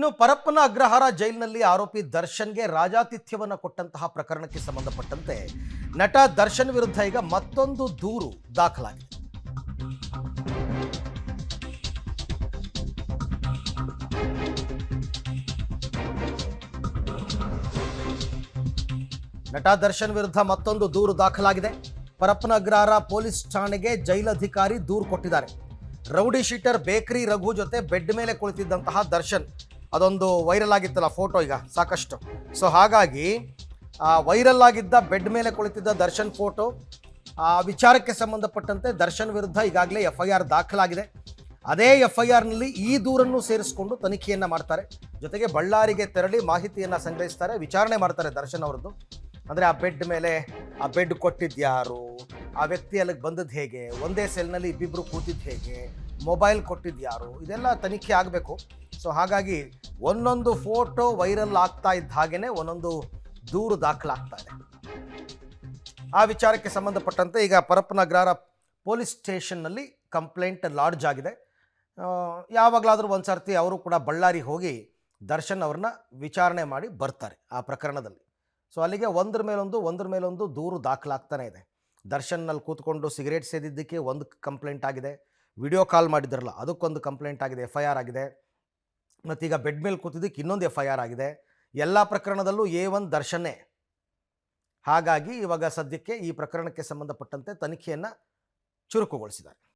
ಇನ್ನು ಪರಪ್ಪನ ಅಗ್ರಹಾರ ಜೈಲಿನಲ್ಲಿ ಆರೋಪಿ ದರ್ಶನ್ಗೆ ರಾಜಾತಿಥ್ಯವನ್ನು ಕೊಟ್ಟಂತಹ ಪ್ರಕರಣಕ್ಕೆ ಸಂಬಂಧಪಟ್ಟಂತೆ ನಟ ದರ್ಶನ್ ವಿರುದ್ಧ ಈಗ ಮತ್ತೊಂದು ದೂರು ದಾಖಲಾಗಿದೆ. ನಟ ದರ್ಶನ್ ವಿರುದ್ಧ ಮತ್ತೊಂದು ದೂರು ದಾಖಲಾಗಿದೆ. ಪರಪ್ಪನ ಅಗ್ರಹಾರ ಪೊಲೀಸ್ ಠಾಣೆಗೆ ಜೈಲಧಿಕಾರಿ ದೂರು ಕೊಟ್ಟಿದ್ದಾರೆ. ರೌಡಿ ಶೀಟರ್ ಬೇಕರಿ ರಘು ಜೊತೆ ಬೆಡ್ ಮೇಲೆ ಕುಳಿತಿದ್ದಂತಹ ದರ್ಶನ್, ಅದೊಂದು ವೈರಲ್ ಆಗಿತ್ತಲ್ಲ ಫೋಟೋ ಈಗ ಸಾಕಷ್ಟು. ಸೊ ಹಾಗಾಗಿ ವೈರಲ್ ಆಗಿದ್ದ ಬೆಡ್ ಮೇಲೆ ಕುಳಿತಿದ್ದ ದರ್ಶನ್ ಫೋಟೋ ವಿಚಾರಕ್ಕೆ ಸಂಬಂಧಪಟ್ಟಂತೆ ದರ್ಶನ್ ವಿರುದ್ಧ ಈಗಾಗಲೇ FIR ದಾಖಲಾಗಿದೆ. ಅದೇ FIRನಲ್ಲಿ ಈ ದೂರನ್ನು ಸೇರಿಸಿಕೊಂಡು ತನಿಖೆಯನ್ನು ಮಾಡ್ತಾರೆ. ಜೊತೆಗೆ ಬಳ್ಳಾರಿಗೆ ತೆರಳಿ ಮಾಹಿತಿಯನ್ನು ಸಂಗ್ರಹಿಸ್ತಾರೆ, ವಿಚಾರಣೆ ಮಾಡ್ತಾರೆ ದರ್ಶನ್ ಅವರದ್ದು. ಅಂದರೆ ಆ ಬೆಡ್ ಮೇಲೆ ಆ ಬೆಡ್ ಕೊಟ್ಟಿದ್ಯಾರು, ಆ ವ್ಯಕ್ತಿ ಅಲ್ಲಿಗೆ ಬಂದದ್ದು ಹೇಗೆ, ಒಂದೇ ಸೆಲ್ನಲ್ಲಿ ಇಬ್ಬಿಬ್ಬರು ಕೂತಿದ್ದು ಹೇಗೆ, ಮೊಬೈಲ್ ಕೊಟ್ಟಿದ್ಯಾರು, ಇದೆಲ್ಲ ತನಿಖೆ ಆಗಬೇಕು. ಸೊ ಹಾಗಾಗಿ ಒಂದೊಂದು ಫೋಟೋ ವೈರಲ್ ಆಗ್ತಾ ಇದ್ದ ಹಾಗೇ ಒಂದೊಂದು ದೂರು ದಾಖಲಾಗ್ತಾ ಇದೆ. ಆ ವಿಚಾರಕ್ಕೆ ಸಂಬಂಧಪಟ್ಟಂತೆ ಈಗ ಪರಪ್ಪನ ಅಗ್ರಹಾರ ಪೊಲೀಸ್ ಸ್ಟೇಷನ್ನಲ್ಲಿ ಕಂಪ್ಲೇಂಟ್ ಲಾಡ್ಜ್ ಆಗಿದೆ. ಯಾವಾಗಲಾದರೂ ಒಂದು ಸರ್ತಿ ಅವರು ಕೂಡ ಬಳ್ಳಾರಿ ಹೋಗಿ ದರ್ಶನ್ ಅವ್ರನ್ನ ವಿಚಾರಣೆ ಮಾಡಿ ಬರ್ತಾರೆ ಆ ಪ್ರಕರಣದಲ್ಲಿ. ಸೊ ಅಲ್ಲಿಗೆ ಒಂದ್ರ ಮೇಲೊಂದು ದೂರು ದಾಖಲಾಗ್ತಾನೆ ಇದೆ. ದರ್ಶನ್ನಲ್ಲಿ ಕೂತ್ಕೊಂಡು ಸಿಗರೇಟ್ ಸೇದಿದ್ದಕ್ಕೆ ಒಂದು ಕಂಪ್ಲೇಂಟ್ ಆಗಿದೆ, ವಿಡಿಯೋ ಕಾಲ್ ಮಾಡಿದ್ರಲ್ಲ ಅದಕ್ಕೊಂದು ಕಂಪ್ಲೇಂಟ್ ಆಗಿದೆ, FIR ಆಗಿದೆ. ಮತ್ತೀಗ ಬೆಡ್ ಮೇಲೆ ಕೂತಿದ್ದಕ್ಕೆ ಇನ್ನೊಂದು FIR ಆಗಿದೆ. ಎಲ್ಲ ಪ್ರಕರಣದಲ್ಲೂ A1 ದರ್ಶನ್ನೇ. ಹಾಗಾಗಿ ಇವಾಗ ಸದ್ಯಕ್ಕೆ ಈ ಪ್ರಕರಣಕ್ಕೆ ಸಂಬಂಧಪಟ್ಟಂತೆ ತನಿಖೆಯನ್ನು ಚುರುಕುಗೊಳಿಸಿದ್ದಾರೆ.